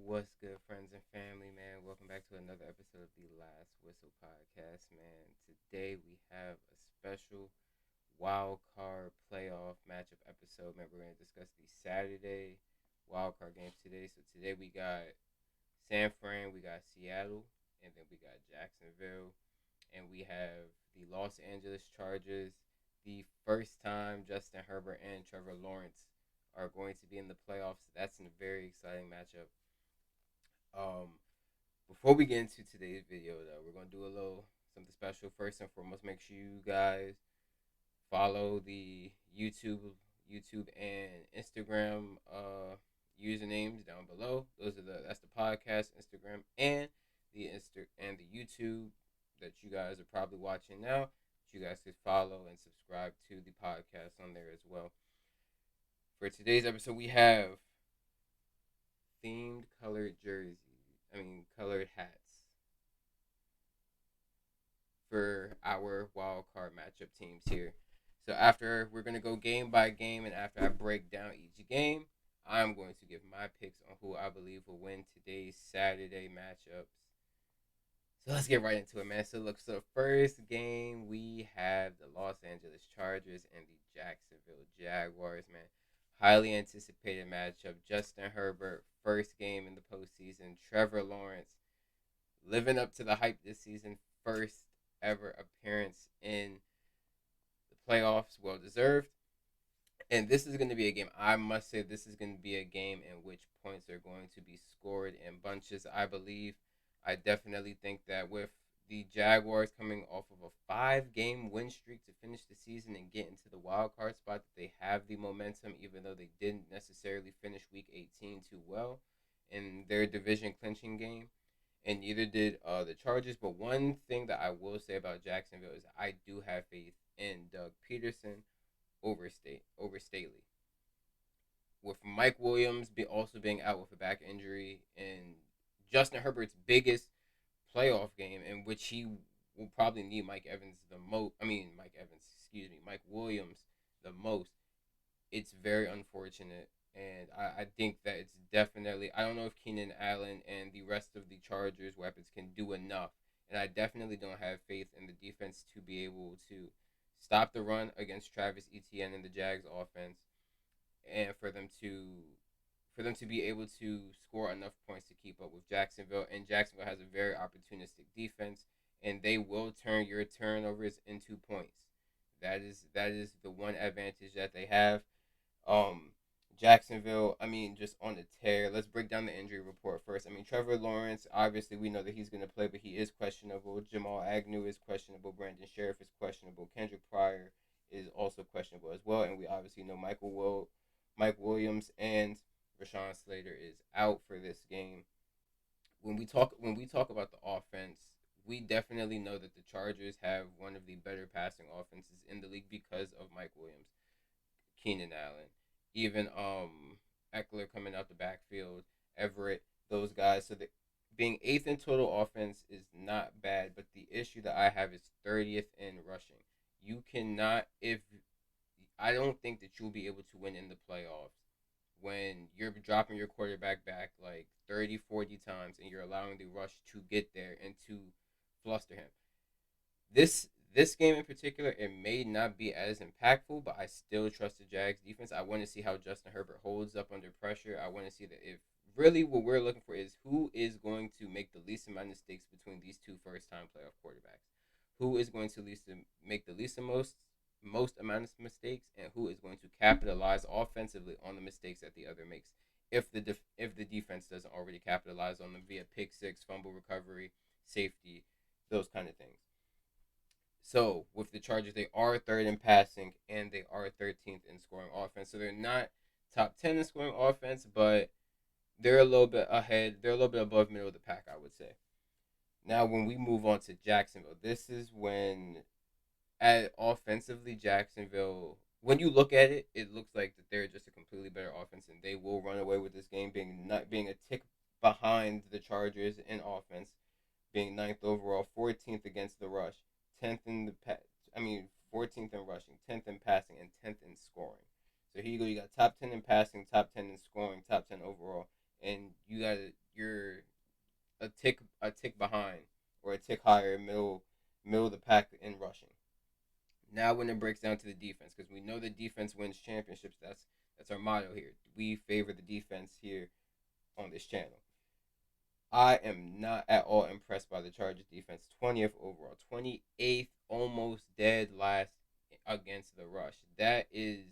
What's good, friends and family, man? Welcome back to another episode of the Last Whistle podcast, man. Today we have a special wild card playoff matchup episode, man. We're going to discuss the Saturday wild card games today. So today we got San Fran, we got Seattle, and then we got Jacksonville, and we have the Los Angeles Chargers. The first time Justin Herbert and Trevor Lawrence are going to be in the playoffs. That's a very exciting matchup. Um, Before we get into today's video, though, we're gonna do a little something special. First and foremost, make sure you guys follow the YouTube and Instagram usernames down below. That's the podcast, Instagram, and the YouTube that you guys are probably watching now. That you guys could follow and subscribe to the podcast on there as well. For today's episode, we have themed colored jerseys. Colored hats for our wild card matchup teams here. So after we're gonna go game by game, and after I break down each game, I'm going to give my picks on who I believe will win today's Saturday matchups. So let's get right into it, man. So first game we have the Los Angeles Chargers and the Jacksonville Jaguars, man. Highly anticipated matchup. Justin Herbert, first game in the postseason. Trevor Lawrence, living up to the hype this season. First ever appearance in the playoffs. Well deserved. And this is going to be a game, I must say, this is going to be a game in which points are going to be scored in bunches, I believe. I definitely think that with the Jaguars coming off of a 5-game win streak to finish the season and get into the wild card spot, that they have the momentum, even though they didn't necessarily finish week 18 too well in their division clinching game. And neither did the Chargers. But one thing that I will say about Jacksonville is I do have faith in Doug Peterson over Staley. With Mike Williams also being out with a back injury, and Justin Herbert's biggest playoff game, in which he will probably need Mike Evans the most. Mike Williams the most. It's very unfortunate, and I think that it's definitely. I don't know if Keenan Allen and the rest of the Chargers weapons can do enough, and I definitely don't have faith in the defense to be able to stop the run against Travis Etienne and the Jags offense, and for them to be able to score enough points to keep up with Jacksonville. And Jacksonville has a very opportunistic defense, and they will turn your turnovers into points. That is the one advantage that they have. Um, Jacksonville, just on the tear. Let's break down the injury report first. Trevor Lawrence, obviously we know that he's going to play, but he is questionable. Jamal Agnew is questionable. Brandon Sheriff is questionable. Kendrick Pryor is also questionable as well. And we obviously know Mike Williams and Rashawn Slater is out for this game. When we talk about the offense, we definitely know that the Chargers have one of the better passing offenses in the league because of Mike Williams, Keenan Allen, even Eckler coming out the backfield, Everett, those guys. So that being eighth in total offense is not bad, but the issue that I have is 30th in rushing. You cannot if I don't think that you'll be able to win in the playoffs when you're dropping your quarterback back like 30, 40 times and you're allowing the rush to get there and to fluster him. This game in particular, it may not be as impactful, but I still trust the Jags defense. I want to see how Justin Herbert holds up under pressure. I want to see that if really what we're looking for is who is going to make the least amount of mistakes between these two first time playoff quarterbacks. Who is going to make the least most amount of mistakes, and who is going to capitalize offensively on the mistakes that the other makes if the defense doesn't already capitalize on them via pick six, fumble recovery, safety, those kind of things. So with the Chargers, they are third in passing and they are 13th in scoring offense. So they're not top 10 in scoring offense, but they're a little bit ahead. They're a little bit above middle of the pack, I would say. Now, when we move on to Jacksonville, this is when, at offensively, Jacksonville, when you look at it, it looks like that they're just a completely better offense, and they will run away with this game, being a tick behind the Chargers in offense, being ninth overall, 14th against the rush, 10th in the 14th in rushing, 10th in passing, and 10th in scoring. So here you go. You got top 10 in passing, top 10 in scoring, top 10 overall, and you got you're a tick behind or a tick higher middle of the pack in rushing. Now when it breaks down to the defense, because we know the defense wins championships. That's our motto here. We favor the defense here on this channel. I am not at all impressed by the Chargers defense. 20th overall, 28th, almost dead last against the rush. That is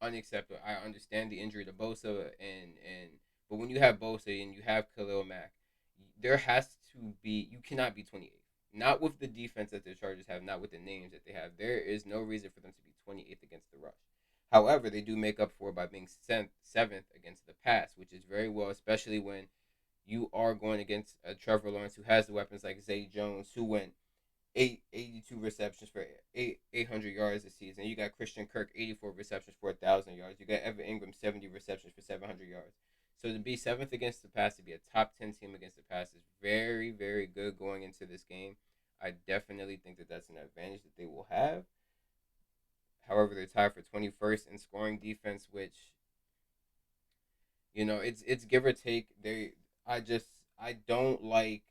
unacceptable. I understand the injury to Bosa and but when you have Bosa and you have Khalil Mack, there has to be you cannot be 28th. Not with the defense that the Chargers have, not with the names that they have. There is no reason for them to be 28th against the rush. However, they do make up for it by being seventh against the pass, which is very well, especially when you are going against Trevor Lawrence, who has the weapons like Zay Jones, who went 82 receptions for 800 yards this season. You got Christian Kirk, 84 receptions for 1,000 yards. You got Evan Ingram, 70 receptions for 700 yards. So to be seventh against the pass, to be a top 10 team against the pass, is very, very good going into this game. I definitely think that that's an advantage that they will have. However, they're tied for 21st in scoring defense, which it's give or take. I don't like.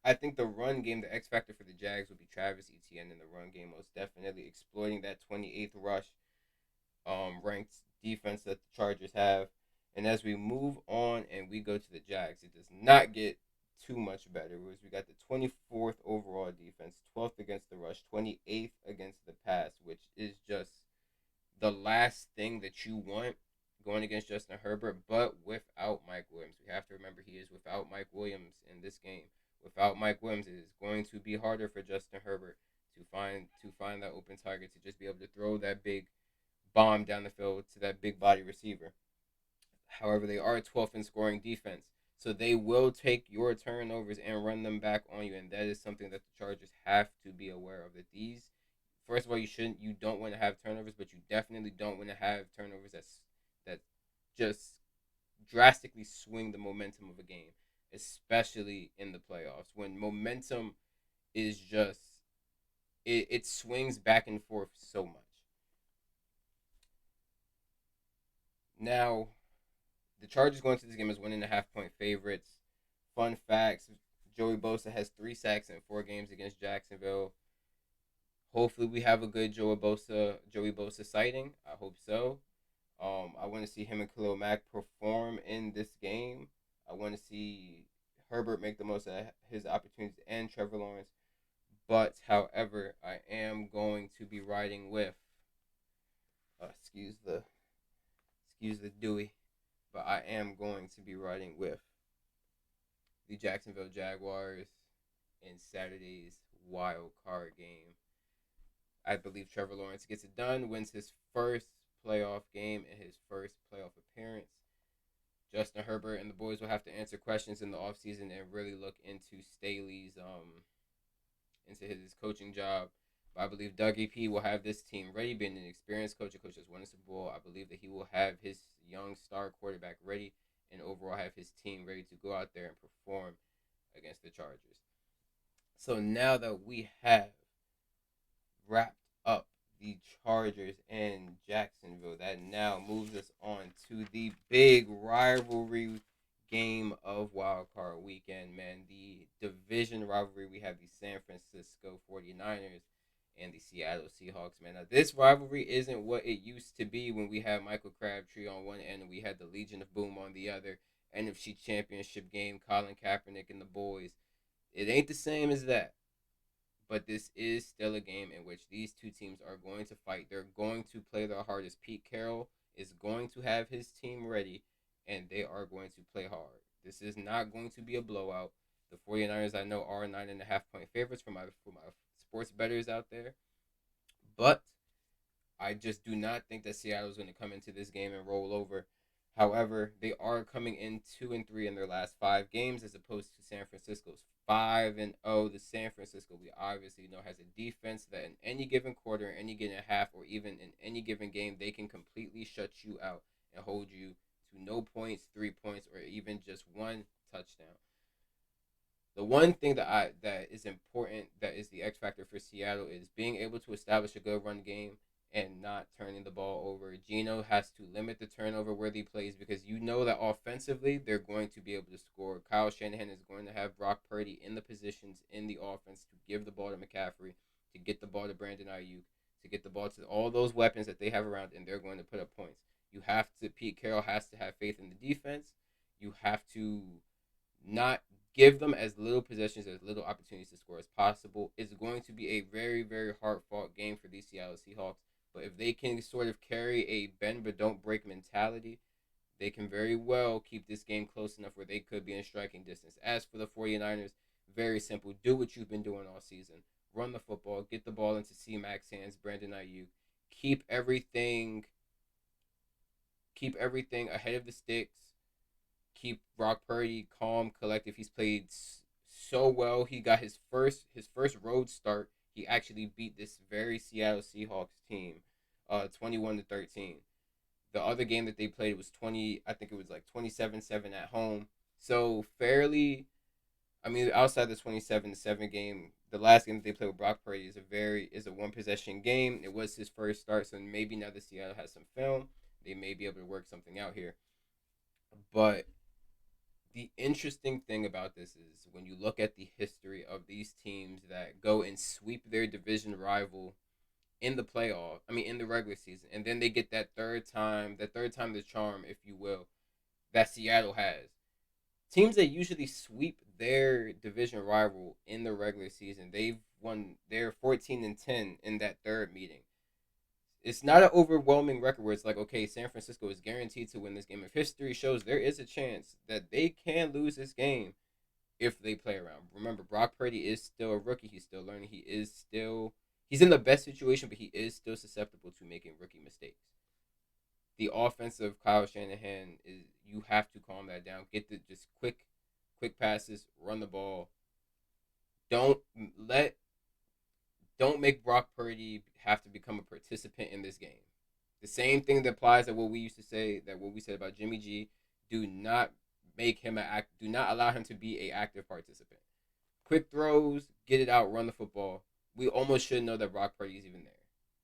I think the run game, the X factor for the Jags would be Travis Etienne in the run game, most definitely exploiting that 28th rush, ranked defense that the Chargers have. And as we move on and we go to the Jags, it does not get too much better. We got the 24th overall defense, 12th against the rush, 28th against the pass, which is just the last thing that you want going against Justin Herbert, but without Mike Williams. We have to remember he is without Mike Williams in this game. Without Mike Williams, it is going to be harder for Justin Herbert to find that open target, to just be able to throw that big bomb down the field to that big body receiver. However, they are 12th in scoring defense, so they will take your turnovers and run them back on you, and that is something that the Chargers have to be aware of. That these, first of all, you don't want to have turnovers, but you definitely don't want to have turnovers that just drastically swing the momentum of a game, especially in the playoffs when momentum is just it swings back and forth so much. Now, the Chargers going to this game as 1.5 point favorites. Fun facts: Joey Bosa has 3 sacks in 4 games against Jacksonville. Hopefully, we have a good Joey Bosa sighting. I hope so. I want to see him and Khalil Mack perform in this game. I want to see Herbert make the most of his opportunities and Trevor Lawrence. But, however, I am going to be riding with. Excuse the Dewey, but I am going to be riding with the Jacksonville Jaguars in Saturday's wild card game. I believe Trevor Lawrence gets it done, wins his first playoff game and his first playoff appearance. Justin Herbert and the boys will have to answer questions in the offseason and really look into Staley's into his coaching job. But I believe Dougie P will have this team ready, being an experienced coach, a coach that's won a Super Bowl. I believe that he will have his young star quarterback ready and overall have his team ready to go out there and perform against the Chargers. So now that we have wrapped up the Chargers and Jacksonville, that now moves us on to the big rivalry game of Wild Card Weekend, man. The division rivalry, we have the San Francisco 49ers and the Seattle Seahawks, man. Now, this rivalry isn't what it used to be when we had Michael Crabtree on one end and we had the Legion of Boom on the other. NFC Championship game, Colin Kaepernick and the boys. It ain't the same as that. But this is still a game in which these two teams are going to fight. They're going to play their hardest. Pete Carroll is going to have his team ready, and they are going to play hard. This is not going to be a blowout. The 49ers, I know, are 9.5 point favorites for my sports bettors out there. But I just do not think that Seattle is going to come into this game and roll over. However, they are coming in 2-3 in their last 5 games, as opposed to San Francisco's 5-0. The San Francisco, we obviously know, has a defense that in any given quarter, any given half, or even in any given game, they can completely shut you out and hold you to no points, 3 points, or even just one touchdown. The one thing that is important, that is the X factor for Seattle, is being able to establish a good run game and not turning the ball over. Geno has to limit the turnover worthy plays because you know that offensively they're going to be able to score. Kyle Shanahan is going to have Brock Purdy in the positions in the offense to give the ball to McCaffrey, to get the ball to Brandon Ayuk, to get the ball to all those weapons that they have around, and they're going to put up points. You have to, Pete Carroll has to have faith in the defense. You have to not give them as little possessions, as little opportunities to score as possible. It's going to be a very, very hard fought game for these Seattle Seahawks. But if they can sort of carry a bend but don't break mentality, they can very well keep this game close enough where they could be in striking distance. As for the 49ers, very simple. Do what you've been doing all season. Run the football, get the ball into C-Mac's hands, Brandon Ayuk. Keep everything ahead of the sticks. Keep Brock Purdy calm, collective. He's played so well. He got his first road start. He actually beat this very Seattle Seahawks team, 21-13. The other game that they played was 20. I think it was like 27-7 at home. So fairly, I mean, outside the 27-7 game, the last game that they played with Brock Purdy is a one possession game. It was his first start, so maybe now that Seattle has some film, they may be able to work something out here. But the interesting thing about this is when you look at the history of these teams that go and sweep their division rival in the playoff, I mean in the regular season, and then they get that third time the charm, if you will, that Seattle has. Teams that usually sweep their division rival in the regular season, they've won their 14-10 in that third meeting. It's not an overwhelming record where it's like, okay, San Francisco is guaranteed to win this game. If history shows there is a chance that they can lose this game if they play around. Remember, Brock Purdy is still a rookie. He's still learning. He's in the best situation, but he is still susceptible to making rookie mistakes. The offensive Kyle Shanahan is, you have to calm that down. Get the just quick passes, run the ball. Don't let don't make Brock Purdy have to become a participant in this game. The same thing that applies to what we used to say, that what we said about Jimmy G. Do not make him do not allow him to be a active participant. Quick throws, get it out, run the football. We almost should know that Brock Purdy is even there.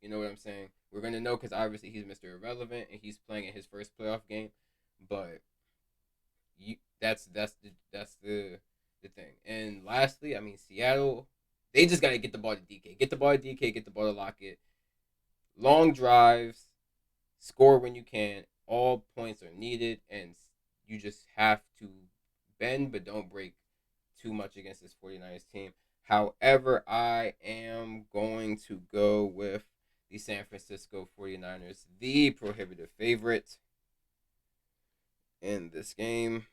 You know what I'm saying? We're gonna know because obviously he's Mr. Irrelevant and he's playing in his first playoff game. But that's the thing. And lastly, I mean Seattle, they just gotta get the ball to DK. Get the ball to DK. Get the ball to Lockett. Long drives, score when you can. All points are needed, and you just have to bend but don't break too much against this 49ers team. However, I am going to go with the San Francisco 49ers, the prohibitive favorite in this game.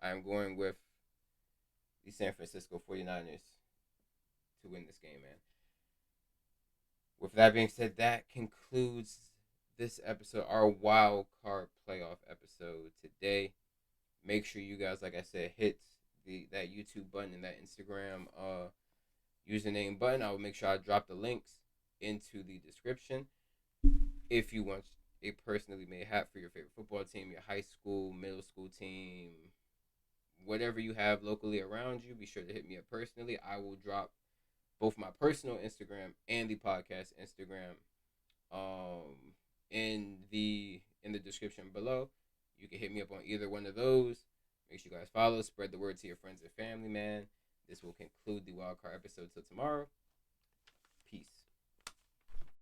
I'm going with the San Francisco 49ers to win this game, man. With that being said, that concludes this episode, our wild card playoff episode today. Make sure you guys, like I said, hit that YouTube button and that Instagram username button. I will make sure I drop the links into the description. If you want a personally made hat for your favorite football team, your high school, middle school team, whatever you have locally around you, be sure to hit me up personally. I will drop both my personal Instagram and the podcast Instagram in the description below. You can hit me up on either one of those. Make sure you guys follow, spread the word to your friends and family, man. This will conclude the wildcard episode till tomorrow. Peace.